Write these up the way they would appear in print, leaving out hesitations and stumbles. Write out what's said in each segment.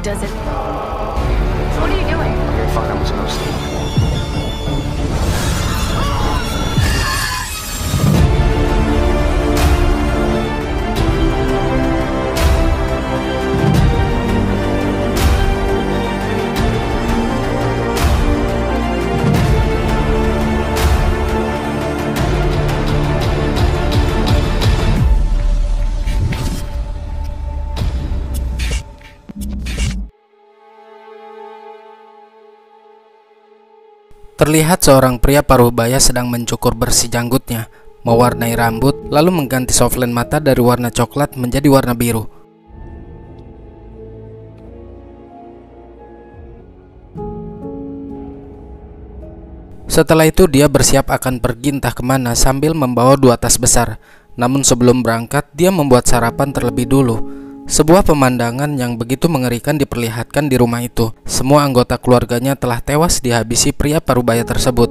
does it. So what are you doing? Okay, fine, I'm just gonna sleep. Terlihat seorang pria paruh baya sedang mencukur bersih janggutnya, mewarnai rambut, lalu mengganti softline mata dari warna coklat menjadi warna biru. Setelah itu dia bersiap akan pergi entah kemana sambil membawa 2 tas besar. Namun sebelum berangkat dia membuat sarapan terlebih dulu. Sebuah pemandangan yang begitu mengerikan diperlihatkan di rumah itu. Semua anggota keluarganya telah tewas dihabisi pria parubaya tersebut.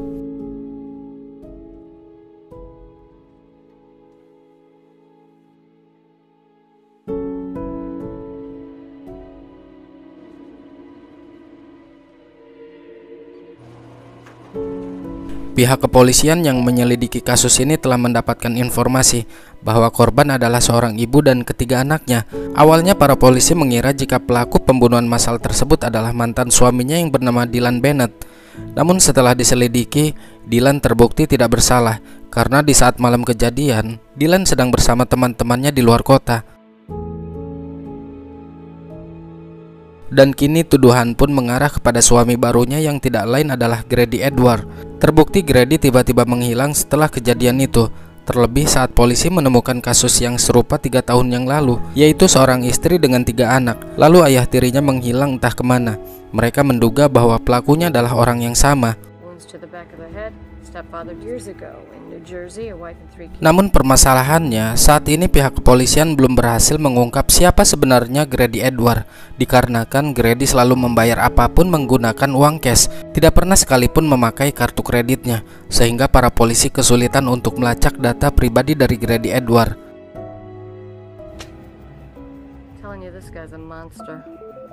Pihak kepolisian yang menyelidiki kasus ini telah mendapatkan informasi bahwa korban adalah seorang ibu dan ketiga anaknya. Awalnya para polisi mengira jika pelaku pembunuhan massal tersebut adalah mantan suaminya yang bernama Dylan Bennett. Namun setelah diselidiki, Dylan terbukti tidak bersalah karena di saat malam kejadian, Dylan sedang bersama teman-temannya di luar kota. Dan kini tuduhan pun mengarah kepada suami barunya yang tidak lain adalah Grady Edward. Terbukti Grady tiba-tiba menghilang setelah kejadian itu. Terlebih saat polisi menemukan kasus yang serupa 3 tahun yang lalu, yaitu seorang istri dengan 3 anak. Lalu ayah tirinya menghilang entah kemana. Mereka menduga bahwa pelakunya adalah orang yang sama. Namun permasalahannya, saat ini pihak kepolisian belum berhasil mengungkap siapa sebenarnya Grady Edward, dikarenakan Grady selalu membayar apapun menggunakan uang cash, tidak pernah sekalipun memakai kartu kreditnya, sehingga para polisi kesulitan untuk melacak data pribadi dari Grady Edward.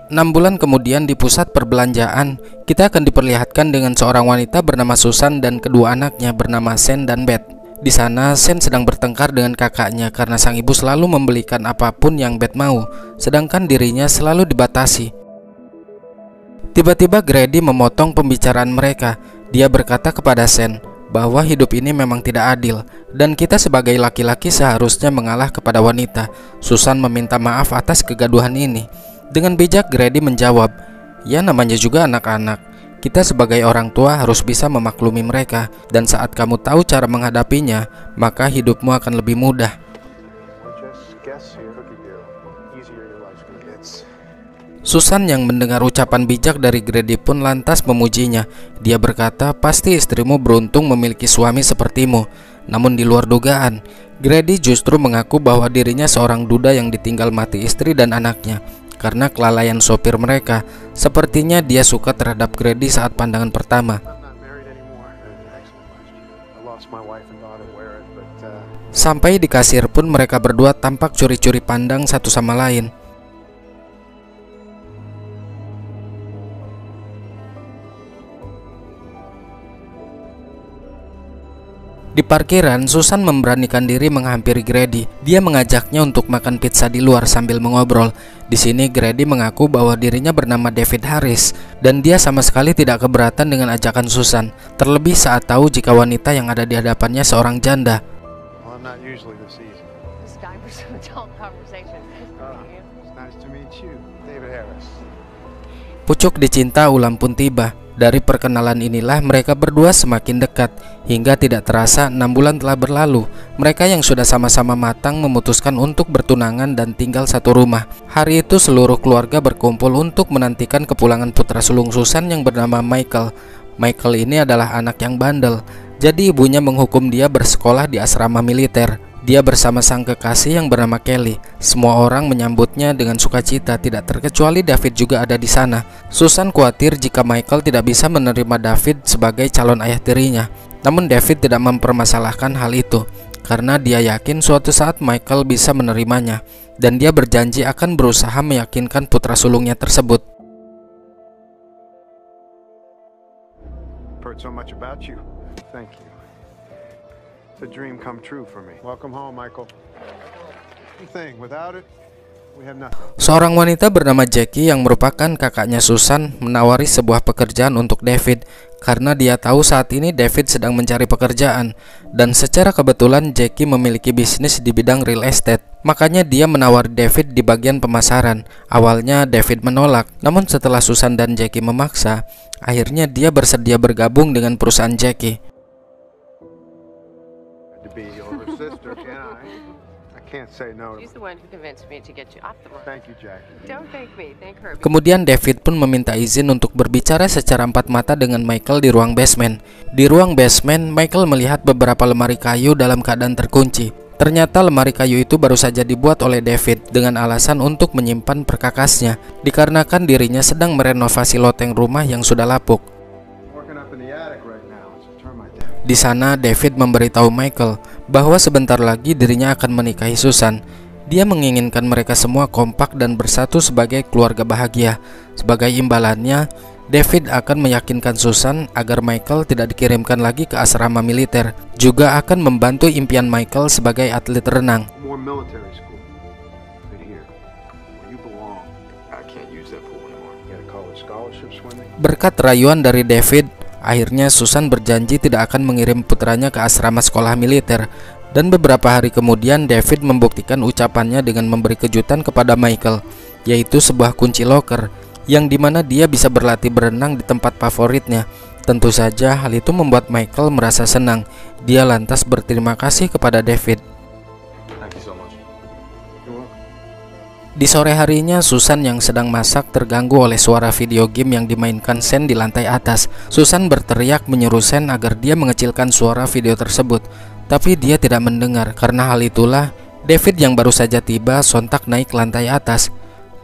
6 bulan kemudian di pusat perbelanjaan, kita akan diperlihatkan dengan seorang wanita bernama Susan dan kedua anaknya bernama Shane dan Beth. Di sana, Shane sedang bertengkar dengan kakaknya karena sang ibu selalu membelikan apapun yang Beth mau, sedangkan dirinya selalu dibatasi. Tiba-tiba Grady memotong pembicaraan mereka. Dia berkata kepada Shane bahwa hidup ini memang tidak adil dan kita sebagai laki-laki seharusnya mengalah kepada wanita. Susan meminta maaf atas kegaduhan ini. Dengan bijak Grady menjawab, "Ya namanya juga anak-anak. Kita sebagai orang tua harus bisa memaklumi mereka, dan saat kamu tahu cara menghadapinya, maka hidupmu akan lebih mudah." Susan yang mendengar ucapan bijak dari Grady pun lantas memujinya. Dia berkata, "Pasti istrimu beruntung memiliki suami sepertimu." Namun di luar dugaan, Grady justru mengaku bahwa dirinya seorang duda yang ditinggal mati istri dan anaknya karena kelalaian sopir mereka. Sepertinya dia suka terhadap Grady saat pandangan pertama. Sampai di kasir pun mereka berdua tampak curi-curi pandang satu sama lain. Di parkiran, Susan memberanikan diri menghampiri Grady. Dia mengajaknya untuk makan pizza di luar sambil mengobrol. Di sini Grady mengaku bahwa dirinya bernama David Harris dan dia sama sekali tidak keberatan dengan ajakan Susan. Terlebih saat tahu jika wanita yang ada di hadapannya seorang janda. Pucuk dicinta ulam pun tiba. Dari perkenalan inilah mereka berdua semakin dekat. Hingga tidak terasa 6 bulan telah berlalu. Mereka yang sudah sama-sama matang memutuskan untuk bertunangan dan tinggal satu rumah. Hari itu seluruh keluarga berkumpul untuk menantikan kepulangan putra sulung Susan yang bernama Michael. Michael ini adalah anak yang bandel. Jadi ibunya menghukum dia bersekolah di asrama militer. Dia bersama sang kekasih yang bernama Kelly. Semua orang menyambutnya dengan sukacita, tidak terkecuali David juga ada di sana. Susan khawatir jika Michael tidak bisa menerima David sebagai calon ayah tirinya. Namun David tidak mempermasalahkan hal itu, karena dia yakin suatu saat Michael bisa menerimanya. dan dia berjanji akan berusaha meyakinkan putra sulungnya tersebut. Heard so much about you. Thank you. It's a dream come true for me. Welcome home, Michael. One thing, without it, we have nothing. Seorang wanita bernama Jackie yang merupakan kakaknya Susan menawari sebuah pekerjaan untuk David karena dia tahu saat ini David sedang mencari pekerjaan, dan secara kebetulan Jackie memiliki bisnis di bidang real estate. Makanya dia menawari David di bagian pemasaran. Awalnya David menolak, namun setelah Susan dan Jackie memaksa, akhirnya dia bersedia bergabung dengan perusahaan Jackie. To be your sister, can I? I can't say no. She's the one who convinced me to get you off the road. Thank you, Jack. Don't thank me, thank her. Kemudian David pun meminta izin untuk berbicara secara empat mata dengan Michael di ruang basement. Di ruang basement, Michael melihat beberapa lemari kayu dalam keadaan terkunci. Ternyata lemari kayu itu baru saja dibuat oleh David dengan alasan untuk menyimpan perkakasnya, dikarenakan dirinya sedang merenovasi loteng rumah yang sudah lapuk. Working up in the attic right now. It's a termite den. Di sana, David memberitahu Michael bahwa sebentar lagi dirinya akan menikahi Susan. Dia menginginkan mereka semua kompak dan bersatu sebagai keluarga bahagia. Sebagai imbalannya, David akan meyakinkan Susan agar Michael tidak dikirimkan lagi ke asrama militer. Juga akan membantu impian Michael sebagai atlet renang. More military school. Right here. Where you belong. I can't use that pool anymore. You got a college scholarship swimming? Berkat rayuan dari David, akhirnya Susan berjanji tidak akan mengirim putranya ke asrama sekolah militer. Dan beberapa hari kemudian David membuktikan ucapannya dengan memberi kejutan kepada Michael, yaitu sebuah kunci loker, yang dimana dia bisa berlatih berenang di tempat favoritnya. Tentu saja hal itu membuat Michael merasa senang. Dia lantas berterima kasih kepada David. Thank you so much. You're welcome. Di sore harinya, Susan yang sedang masak terganggu oleh suara video game yang dimainkan Sen di lantai atas. Susan berteriak menyuruh Sen agar dia mengecilkan suara video tersebut, tapi dia tidak mendengar. Karena hal itulah, David yang baru saja tiba sontak naik ke lantai atas.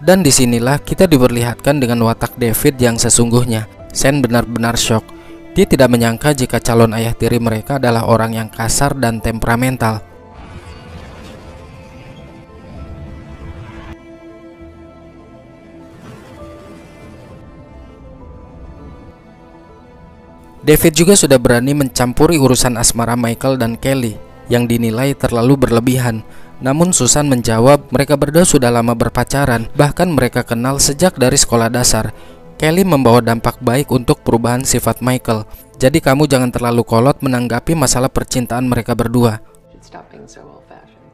Dan disinilah kita diperlihatkan dengan watak David yang sesungguhnya. Sen benar-benar syok. Dia tidak menyangka jika calon ayah tiri mereka adalah orang yang kasar dan temperamental. David juga sudah berani mencampuri urusan asmara Michael dan Kelly yang dinilai terlalu berlebihan. Namun Susan menjawab mereka berdua sudah lama berpacaran, bahkan mereka kenal sejak dari sekolah dasar. Kelly membawa dampak baik untuk perubahan sifat Michael. Jadi kamu jangan terlalu kolot menanggapi masalah percintaan mereka berdua. Should stop being so old-fashioned.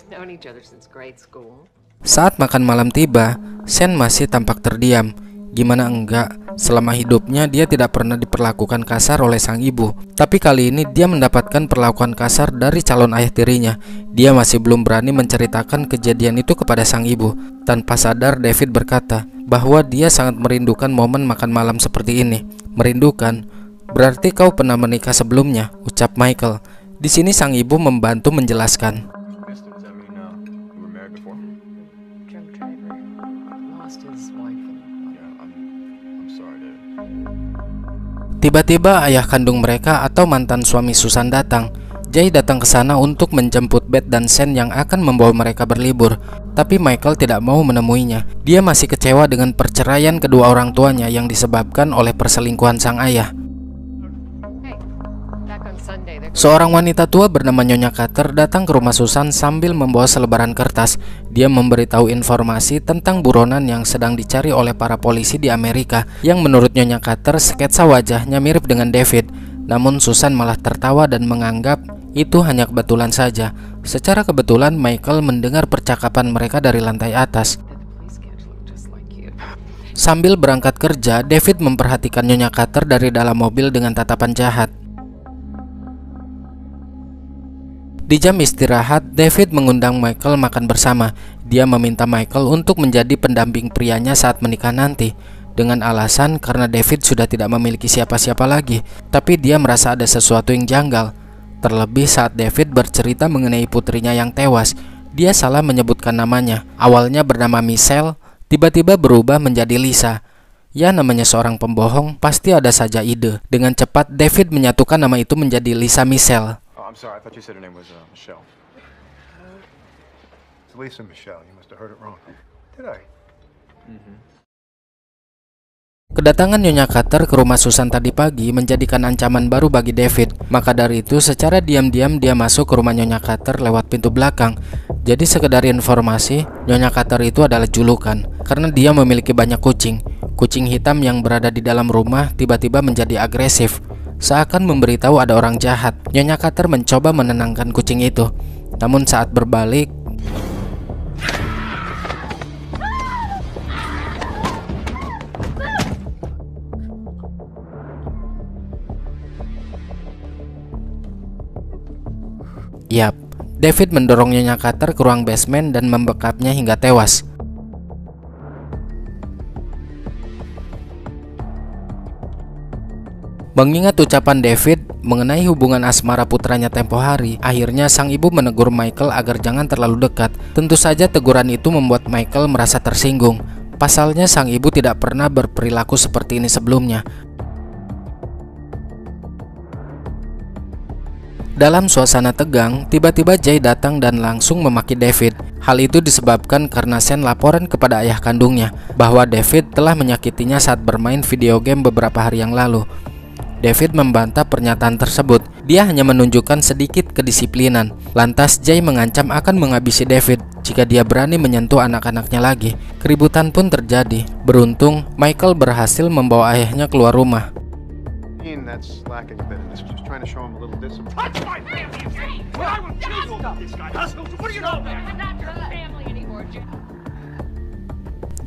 Known each other since grade school. Saat makan malam tiba, Sen masih tampak terdiam. Gimana enggak, selama hidupnya dia tidak pernah diperlakukan kasar oleh sang ibu. Tapi kali ini dia mendapatkan perlakuan kasar dari calon ayah tirinya. Dia masih belum berani menceritakan kejadian itu kepada sang ibu. Tanpa sadar David berkata bahwa dia sangat merindukan momen makan malam seperti ini. Merindukan? Berarti kau pernah menikah sebelumnya, ucap Michael. Di sini sang ibu membantu menjelaskan. Mister, does that mean you were married before? Drunk driver. Lost his wife. Yeah, I'm sorry, Dad. Tiba-tiba ayah kandung mereka atau mantan suami Susan datang. Jay datang ke sana untuk menjemput Beth dan Sen yang akan membawa mereka berlibur. Tapi Michael tidak mau menemuinya. Dia masih kecewa dengan perceraian kedua orang tuanya yang disebabkan oleh perselingkuhan sang ayah. Hey, back on Sunday. Seorang wanita tua bernama Nyonya Carter datang ke rumah Susan sambil membawa selebaran kertas. Dia memberitahu informasi tentang buronan yang sedang dicari oleh para polisi di Amerika, yang menurut Nyonya Carter sketsa wajahnya mirip dengan David. Namun Susan malah tertawa dan menganggap itu hanya kebetulan saja. Secara kebetulan Michael mendengar percakapan mereka dari lantai atas. Sambil berangkat kerja, David memperhatikan Nyonya Carter dari dalam mobil dengan tatapan jahat. Di jam istirahat, David mengundang Michael makan bersama. Dia meminta Michael untuk menjadi pendamping prianya saat menikah nanti, dengan alasan karena David sudah tidak memiliki siapa-siapa lagi. Tapi dia merasa ada sesuatu yang janggal. Terlebih saat David bercerita mengenai putrinya yang tewas. Dia salah menyebutkan namanya. Awalnya bernama Michelle, tiba-tiba berubah menjadi Lisa. Ya, namanya seorang pembohong, pasti ada saja ide. Dengan cepat David menyatukan nama itu menjadi Lisa Michelle. Oh, I'm sorry. I thought you said her name was Michelle. It's Lisa Michelle. You must have heard it wrong. Did I? Kedatangan Nyonya Carter ke rumah Susan tadi pagi menjadikan ancaman baru bagi David. Maka dari itu secara diam-diam dia masuk ke rumah Nyonya Carter lewat pintu belakang. Jadi sekedar informasi, Nyonya Carter itu adalah julukan karena dia memiliki banyak kucing. Kucing hitam yang berada di dalam rumah tiba-tiba menjadi agresif, seakan memberitahu ada orang jahat. Nyonya Carter mencoba menenangkan kucing itu. Namun saat berbalik, yap, David mendorong Nyonya Carter ke ruang basement dan membekapnya hingga tewas. Mengingat ucapan David mengenai hubungan asmara putranya tempo hari, akhirnya sang ibu menegur Michael agar jangan terlalu dekat. Tentu saja teguran itu membuat Michael merasa tersinggung. Pasalnya sang ibu tidak pernah berperilaku seperti ini sebelumnya. Dalam suasana tegang, tiba-tiba Jay datang dan langsung memaki David. Hal itu disebabkan karena Sen laporan kepada ayah kandungnya bahwa David telah menyakitinya saat bermain video game beberapa hari yang lalu. David membantah pernyataan tersebut. Dia hanya menunjukkan sedikit kedisiplinan. Lantas Jay mengancam akan menghabisi David jika dia berani menyentuh anak-anaknya lagi. Keributan pun terjadi. Beruntung, Michael berhasil membawa ayahnya keluar rumah. That's lacking a bit in this. Just trying to show him a little discipline. Touch my family, okay? Well, I will kill you about this guy. What do you know? I'm not your family anymore, Jay.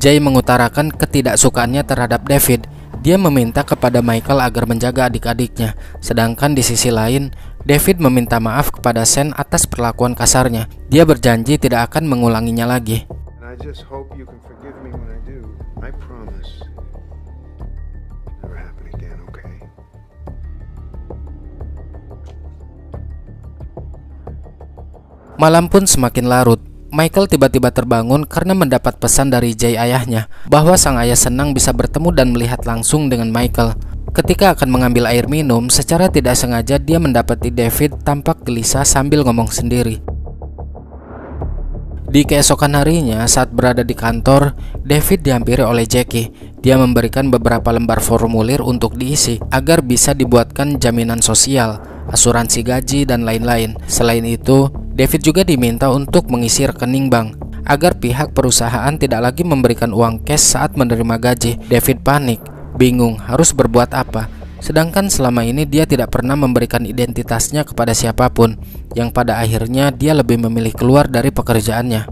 Jay mengutarakan ketidaksukaannya terhadap David. Dia meminta kepada Michael agar menjaga adik-adiknya. Sedangkan di sisi lain, David meminta maaf kepada Sen atas perlakuan kasarnya. Dia berjanji tidak akan mengulanginya lagi. And I just hope you can forgive me when I do. I promise. Never happen again, okay? Malam pun semakin larut. Michael tiba-tiba terbangun karena mendapat pesan dari Jay ayahnya bahwa sang ayah senang bisa bertemu dan melihat langsung dengan Michael. Ketika akan mengambil air minum, secara tidak sengaja dia mendapati David tampak gelisah sambil ngomong sendiri. Di keesokan harinya, saat berada di kantor, David dihampiri oleh Jackie. Dia memberikan beberapa lembar formulir untuk diisi agar bisa dibuatkan jaminan sosial, asuransi gaji, dan lain-lain. Selain itu, David juga diminta untuk mengisi rekening bank agar pihak perusahaan tidak lagi memberikan uang cash saat menerima gaji. David panik, bingung harus berbuat apa. Sedangkan selama ini dia tidak pernah memberikan identitasnya kepada siapapun, yang pada akhirnya dia lebih memilih keluar dari pekerjaannya.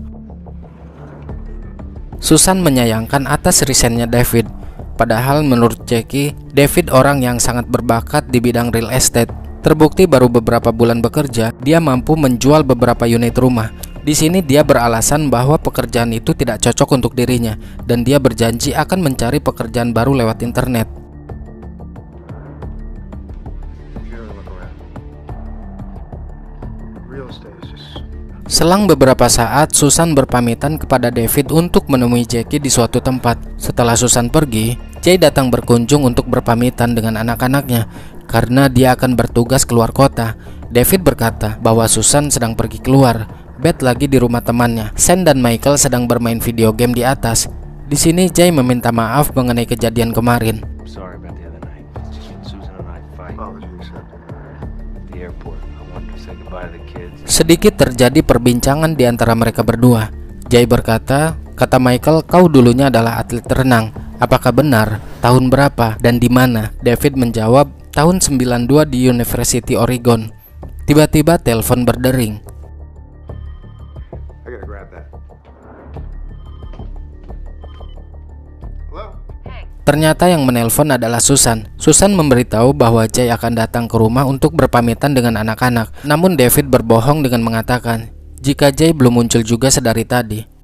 Susan menyayangkan atas resign-nya David. Padahal menurut Jackie, David orang yang sangat berbakat di bidang real estate. Terbukti baru beberapa bulan bekerja, dia mampu menjual beberapa unit rumah. Di sini dia beralasan bahwa pekerjaan itu tidak cocok untuk dirinya dan dia berjanji akan mencari pekerjaan baru lewat internet. Selang beberapa saat, Susan berpamitan kepada David untuk menemui Jackie di suatu tempat. Setelah Susan pergi, Jay datang berkunjung untuk berpamitan dengan anak-anaknya karena dia akan bertugas keluar kota. David berkata bahwa Susan sedang pergi keluar. Beth lagi di rumah temannya. Sen dan Michael sedang bermain video game di atas. Di sini Jay meminta maaf mengenai kejadian kemarin. Sorry about the other night. Susan and I fight at the airport. I wanted to say goodbye to the kids. Sedikit terjadi perbincangan di antara mereka berdua. Jay berkata, kata Michael, kau dulunya adalah atlet renang. Apakah benar? Tahun berapa dan di mana? David menjawab, tahun 92 di University Oregon. Tiba-tiba telepon berdering. I gotta grab that. Hello? Ternyata yang menelpon adalah Susan. Susan memberitahu bahwa Jay akan datang ke rumah untuk berpamitan dengan anak-anak. Namun David berbohong dengan mengatakan jika Jay belum muncul juga sedari tadi.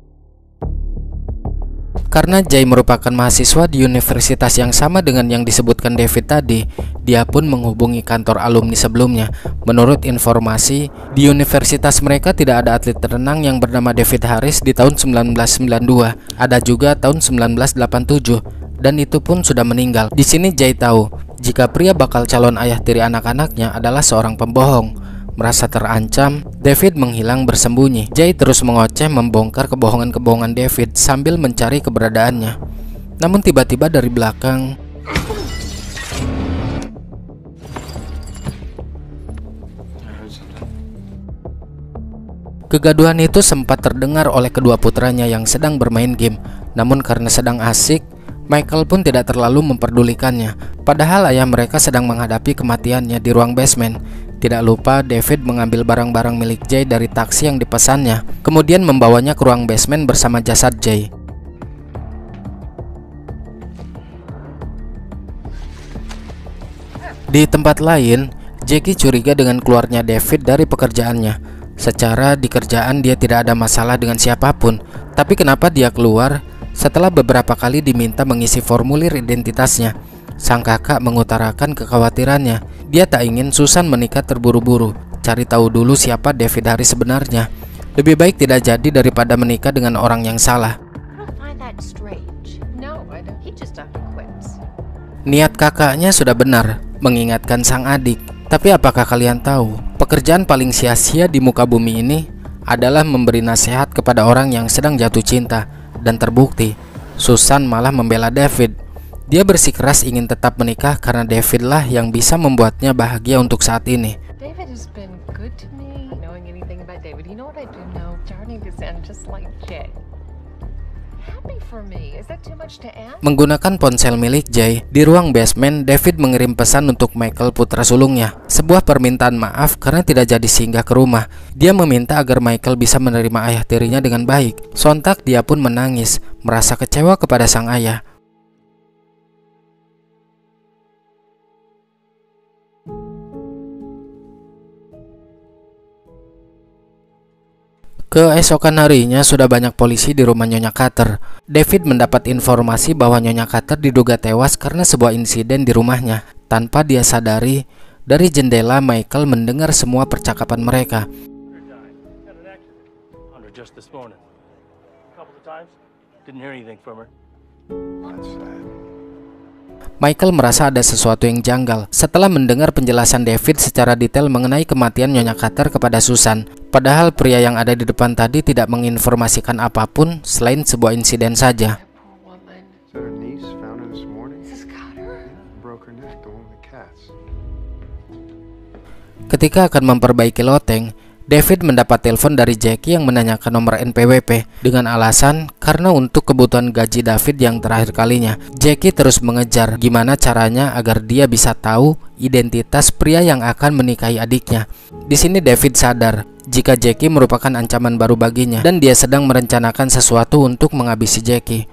Karena Jay merupakan mahasiswa di universitas yang sama dengan yang disebutkan David tadi, dia pun menghubungi kantor alumni sebelumnya. Menurut informasi, di universitas mereka tidak ada atlet renang yang bernama David Harris di tahun 1992. Ada juga tahun 1987, dan itu pun sudah meninggal. Di sini Jay tahu jika pria bakal calon ayah tiri anak-anaknya adalah seorang pembohong. Merasa terancam, David menghilang bersembunyi. Jay terus mengoceh membongkar kebohongan-kebohongan David sambil mencari keberadaannya. Namun tiba-tiba dari belakang, kegaduhan itu sempat terdengar oleh kedua putranya yang sedang bermain game. Namun karena sedang asik, Michael pun tidak terlalu memperdulikannya. Padahal ayah mereka sedang menghadapi kematiannya di ruang basement. Tidak lupa David mengambil barang-barang milik Jay dari taksi yang dipesannya, kemudian membawanya ke ruang basement bersama jasad Jay. Di tempat lain, Jackie curiga dengan keluarnya David dari pekerjaannya. Secara di kerjaan dia tidak ada masalah dengan siapapun, tapi kenapa dia keluar setelah beberapa kali diminta mengisi formulir identitasnya? Sang kakak mengutarakan kekhawatirannya. Dia tak ingin Susan menikah terburu-buru. Cari tahu dulu siapa David Harris sebenarnya. Lebih baik tidak jadi daripada menikah dengan orang yang salah. Niat kakaknya sudah benar, mengingatkan sang adik. Tapi apakah kalian tahu, pekerjaan paling sia-sia di muka bumi ini adalah memberi nasihat kepada orang yang sedang jatuh cinta. Dan terbukti, Susan malah membela David. Dia bersikeras ingin tetap menikah karena David lah yang bisa membuatnya bahagia untuk saat ini. David has been good to me. Knowing anything about David, you know what I do know? Starting to sound just like Jay. Happy for me. Is that too much to ask? Menggunakan ponsel milik Jay, di ruang basement, David mengirim pesan untuk Michael putra sulungnya. Sebuah permintaan maaf karena tidak jadi singgah ke rumah. Dia meminta agar Michael bisa menerima ayah tirinya dengan baik. Sontak dia pun menangis, merasa kecewa kepada sang ayah. Keesokan harinya sudah banyak polisi di rumah Nyonya Carter. David mendapat informasi bahwa Nyonya Carter diduga tewas karena sebuah insiden di rumahnya. Tanpa dia sadari, dari jendela Michael mendengar semua percakapan mereka. Michael merasa ada sesuatu yang janggal setelah mendengar penjelasan David secara detail mengenai kematian Nyonya Carter kepada Susan. Padahal pria yang ada di depan tadi tidak menginformasikan apapun selain sebuah insiden saja. Ketika akan memperbaiki loteng, David mendapat telepon dari Jackie yang menanyakan nomor NPWP dengan alasan karena untuk kebutuhan gaji David yang terakhir kalinya. Jackie terus mengejar gimana caranya agar dia bisa tahu identitas pria yang akan menikahi adiknya. Di sini David sadar jika Jackie merupakan ancaman baru baginya dan dia sedang merencanakan sesuatu untuk menghabisi Jackie.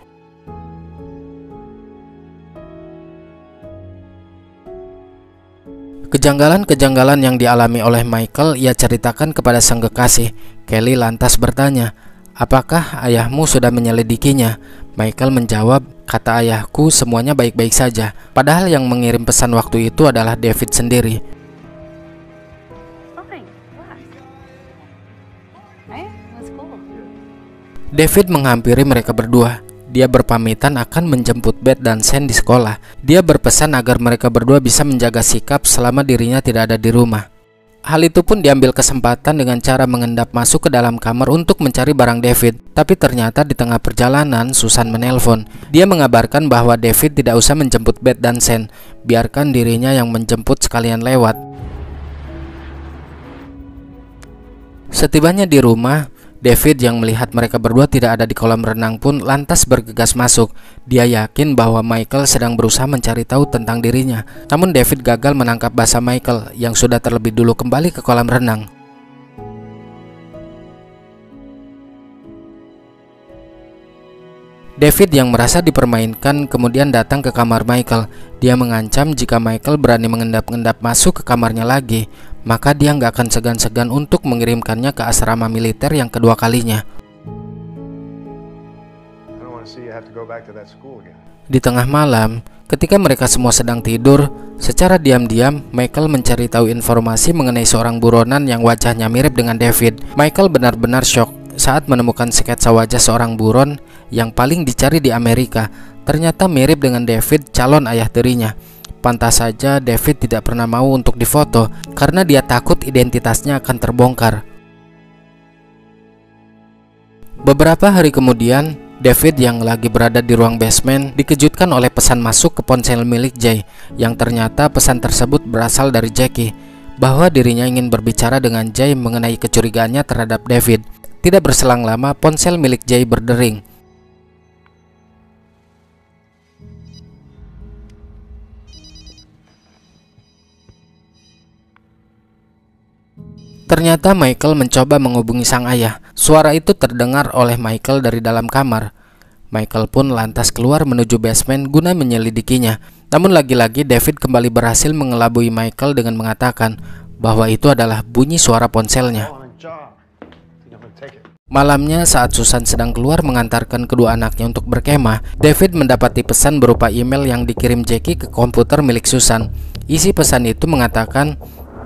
Kejanggalan-kejanggalan yang dialami oleh Michael ia ceritakan kepada sang kekasih. Kelly lantas bertanya, "Apakah ayahmu sudah menyelidikinya?" Michael menjawab, "Kata ayahku semuanya baik-baik saja." Padahal yang mengirim pesan waktu itu adalah David sendiri. David menghampiri mereka berdua. Dia berpamitan akan menjemput Beth dan Sam di sekolah. Dia berpesan agar mereka berdua bisa menjaga sikap selama dirinya tidak ada di rumah. Hal itu pun diambil kesempatan dengan cara mengendap masuk ke dalam kamar untuk mencari barang David. Tapi ternyata di tengah perjalanan Susan menelpon. Dia mengabarkan bahwa David tidak usah menjemput Beth dan Sam. Biarkan dirinya yang menjemput sekalian lewat. Setibanya di rumah, David yang melihat mereka berdua tidak ada di kolam renang pun lantas bergegas masuk. Dia yakin bahwa Michael sedang berusaha mencari tahu tentang dirinya. Namun David gagal menangkap bahasa Michael yang sudah terlebih dulu kembali ke kolam renang. David yang merasa dipermainkan kemudian datang ke kamar Michael. Dia mengancam jika Michael berani mengendap-endap masuk ke kamarnya lagi, maka dia nggak akan segan-segan untuk mengirimkannya ke asrama militer yang kedua kalinya. Di tengah malam, ketika mereka semua sedang tidur, secara diam-diam Michael mencari tahu informasi mengenai seorang buronan yang wajahnya mirip dengan David. Michael benar-benar syok saat menemukan sketsa wajah seorang buron yang paling dicari di Amerika. Ternyata mirip dengan David, calon ayah tirinya. Pantas saja David tidak pernah mau untuk difoto karena dia takut identitasnya akan terbongkar. Beberapa hari kemudian, David yang lagi berada di ruang basement dikejutkan oleh pesan masuk ke ponsel milik Jay, yang ternyata pesan tersebut berasal dari Jackie, bahwa dirinya ingin berbicara dengan Jay mengenai kecurigaannya terhadap David. Tidak berselang lama, ponsel milik Jay berdering. Ternyata Michael mencoba menghubungi sang ayah. Suara itu terdengar oleh Michael dari dalam kamar. Michael pun lantas keluar menuju basement guna menyelidikinya. Namun lagi-lagi David kembali berhasil mengelabui Michael dengan mengatakan bahwa itu adalah bunyi suara ponselnya. Malamnya saat Susan sedang keluar mengantarkan kedua anaknya untuk berkemah, David mendapati pesan berupa email yang dikirim Jackie ke komputer milik Susan. Isi pesan itu mengatakan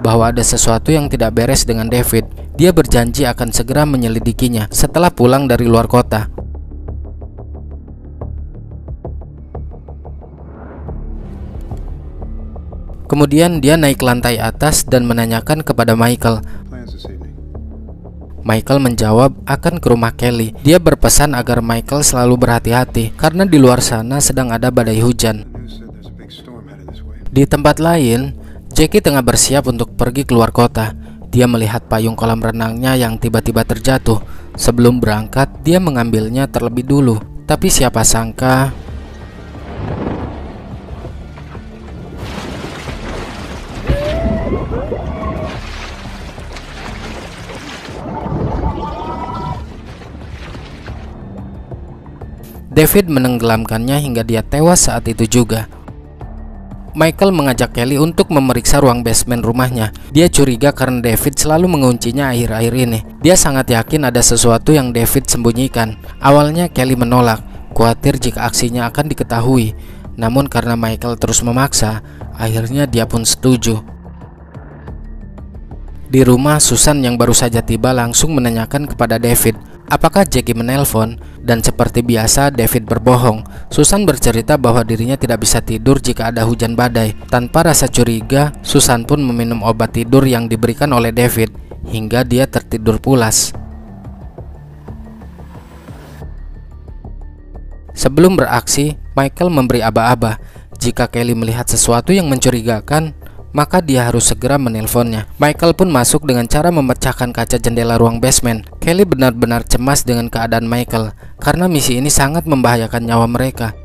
bahwa ada sesuatu yang tidak beres dengan David. Dia berjanji akan segera menyelidikinya setelah pulang dari luar kota. Kemudian dia naik ke lantai atas dan menanyakan kepada Michael. Michael menjawab akan ke rumah Kelly. Dia berpesan agar Michael selalu berhati-hati karena di luar sana sedang ada badai hujan. Di tempat lain, Jackie tengah bersiap untuk pergi keluar kota. Dia melihat payung kolam renangnya yang tiba-tiba terjatuh. Sebelum berangkat, dia mengambilnya terlebih dulu. Tapi siapa sangka David menenggelamkannya hingga dia tewas saat itu juga. Michael mengajak Kelly untuk memeriksa ruang basement rumahnya. Dia curiga karena David selalu menguncinya akhir-akhir ini. Dia sangat yakin ada sesuatu yang David sembunyikan. Awalnya Kelly menolak, khawatir jika aksinya akan diketahui. Namun karena Michael terus memaksa, akhirnya dia pun setuju. Di rumah, Susan yang baru saja tiba langsung menanyakan kepada David apakah Jackie menelpon, dan seperti biasa David berbohong. Susan bercerita bahwa dirinya tidak bisa tidur jika ada hujan badai. Tanpa rasa curiga, Susan pun meminum obat tidur yang diberikan oleh David hingga dia tertidur pulas. Sebelum beraksi, Michael memberi aba-aba. Jika Kelly melihat sesuatu yang mencurigakan, maka dia harus segera menelponnya. Michael pun masuk dengan cara memecahkan kaca jendela ruang basement. Kelly benar-benar cemas dengan keadaan Michael karena misi ini sangat membahayakan nyawa mereka.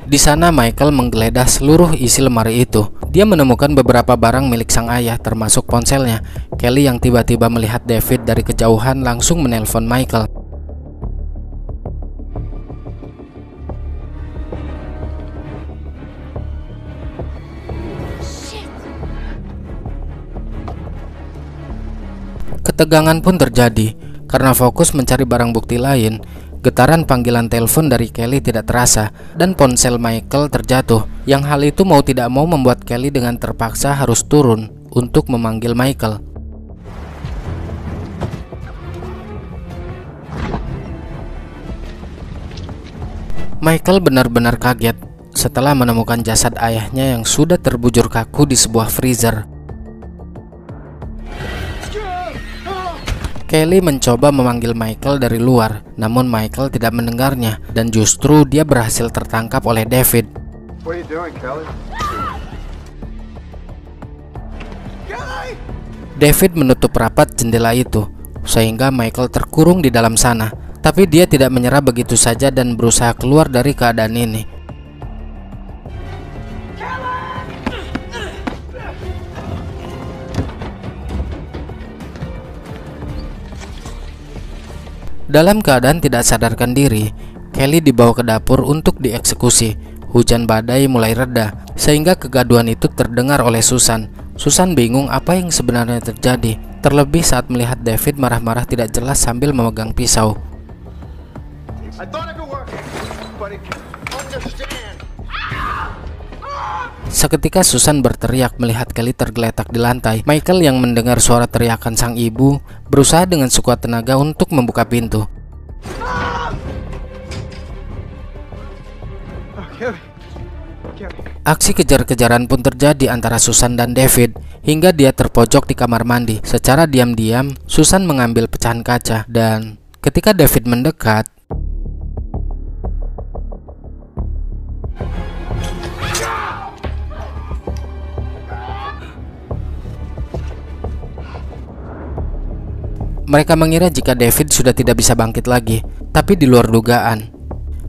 Di sana Michael menggeledah seluruh isi lemari itu. Dia menemukan beberapa barang milik sang ayah termasuk ponselnya. Kelly yang tiba-tiba melihat David dari kejauhan langsung menelpon Michael. Ketegangan pun terjadi karena fokus mencari barang bukti lain. Getaran panggilan telepon dari Kelly tidak terasa dan ponsel Michael terjatuh. Yang hal itu mau tidak mau membuat Kelly dengan terpaksa harus turun untuk memanggil Michael. Michael benar-benar kaget setelah menemukan jasad ayahnya yang sudah terbujur kaku di sebuah freezer. Kelly mencoba memanggil Michael dari luar, namun Michael tidak mendengarnya dan justru dia berhasil tertangkap oleh David. What are you doing, Kelly? David menutup rapat jendela itu sehingga Michael terkurung di dalam sana, tapi dia tidak menyerah begitu saja dan berusaha keluar dari keadaan ini. Dalam keadaan tidak sadarkan diri, Kelly dibawa ke dapur untuk dieksekusi. Hujan badai mulai reda, sehingga kegaduhan itu terdengar oleh Susan. Susan bingung apa yang sebenarnya terjadi, terlebih saat melihat David marah-marah tidak jelas sambil memegang pisau. Seketika Susan berteriak melihat Kelly tergeletak di lantai. Michael yang mendengar suara teriakan sang ibu berusaha dengan sekuat tenaga untuk membuka pintu. Aksi kejar-kejaran pun terjadi antara Susan dan David hingga dia terpojok di kamar mandi. Secara diam-diam, Susan mengambil pecahan kaca dan ketika David mendekat, mereka mengira jika David sudah tidak bisa bangkit lagi, tapi di luar dugaan.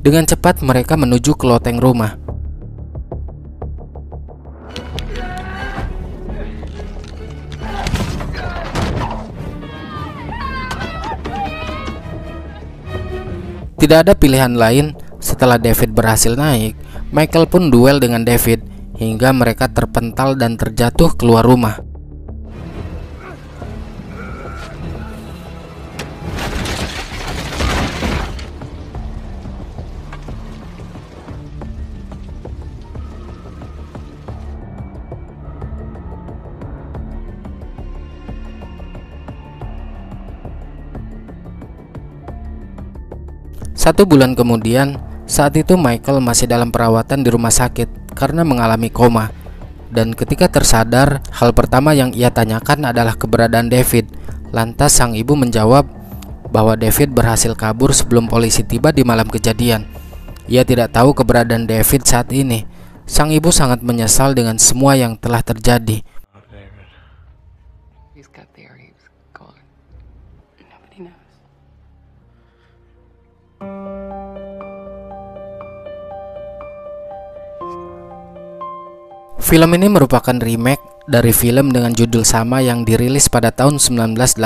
Dengan cepat mereka menuju ke loteng rumah. Tidak ada pilihan lain, setelah David berhasil naik, Michael pun duel dengan David hingga mereka terpental dan terjatuh keluar rumah. Satu bulan kemudian, saat itu Michael masih dalam perawatan di rumah sakit karena mengalami koma. Dan ketika tersadar, hal pertama yang ia tanyakan adalah keberadaan David. Lantas sang ibu menjawab bahwa David berhasil kabur sebelum polisi tiba di malam kejadian. Ia tidak tahu keberadaan David saat ini. Sang ibu sangat menyesal dengan semua yang telah terjadi. He's got there. He was gone. Nobody knows. Film ini merupakan remake dari film dengan judul sama yang dirilis pada tahun 1987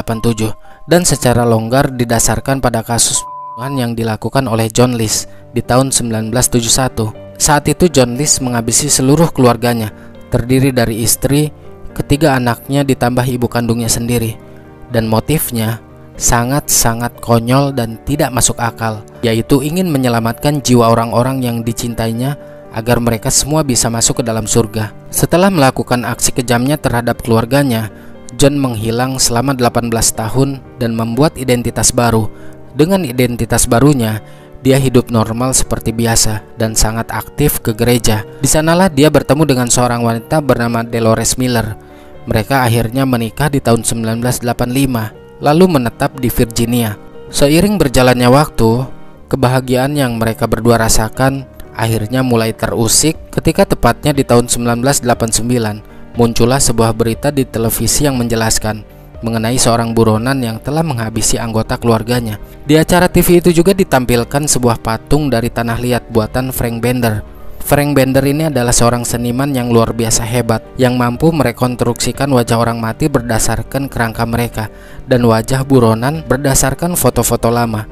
dan secara longgar didasarkan pada kasus yang dilakukan oleh John List di tahun 1971. Saat itu John List menghabisi seluruh keluarganya, terdiri dari istri, ketiga anaknya ditambah ibu kandungnya sendiri. Dan motifnya sangat-sangat konyol dan tidak masuk akal, yaitu ingin menyelamatkan jiwa orang-orang yang dicintainya agar mereka semua bisa masuk ke dalam surga. Setelah melakukan aksi kejamnya terhadap keluarganya, John menghilang selama 18 tahun dan membuat identitas baru. Dengan identitas barunya, dia hidup normal seperti biasa dan sangat aktif ke gereja. Di sanalah dia bertemu dengan seorang wanita bernama Dolores Miller. Mereka akhirnya menikah di tahun 1985, lalu menetap di Virginia. Seiring berjalannya waktu, kebahagiaan yang mereka berdua rasakan akhirnya mulai terusik ketika tepatnya di tahun 1989 muncullah sebuah berita di televisi yang menjelaskan mengenai seorang buronan yang telah menghabisi anggota keluarganya. Di acara TV itu juga ditampilkan sebuah patung dari tanah liat buatan Frank Bender. Frank Bender ini adalah seorang seniman yang luar biasa hebat yang mampu merekonstruksikan wajah orang mati berdasarkan kerangka mereka dan wajah buronan berdasarkan foto-foto lama.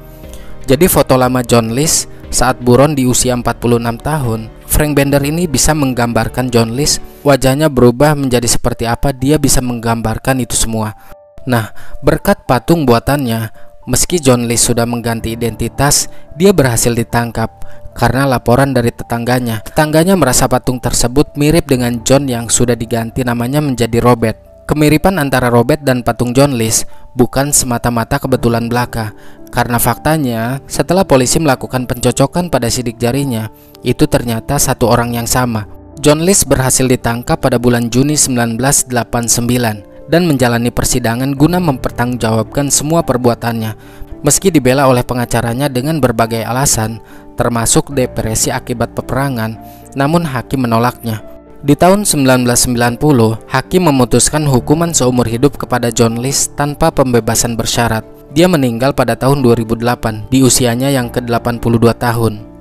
Jadi foto lama John List saat buron di usia 46 tahun, Frank Bender ini bisa menggambarkan John List, wajahnya berubah menjadi seperti apa, dia bisa menggambarkan itu semua. Nah, berkat patung buatannya, meski John List sudah mengganti identitas, dia berhasil ditangkap karena laporan dari tetangganya. Tetangganya merasa patung tersebut mirip dengan John yang sudah diganti namanya menjadi Robert. Kemiripan antara Robert dan patung John List bukan semata-mata kebetulan belaka, karena faktanya setelah polisi melakukan pencocokan pada sidik jarinya, itu ternyata satu orang yang sama. John List berhasil ditangkap pada bulan Juni 1989 dan menjalani persidangan guna mempertanggungjawabkan semua perbuatannya. Meski dibela oleh pengacaranya dengan berbagai alasan, termasuk depresi akibat peperangan, namun hakim menolaknya. Di tahun 1990, hakim memutuskan hukuman seumur hidup kepada John List tanpa pembebasan bersyarat. Dia meninggal pada tahun 2008 di usianya yang ke-82 tahun.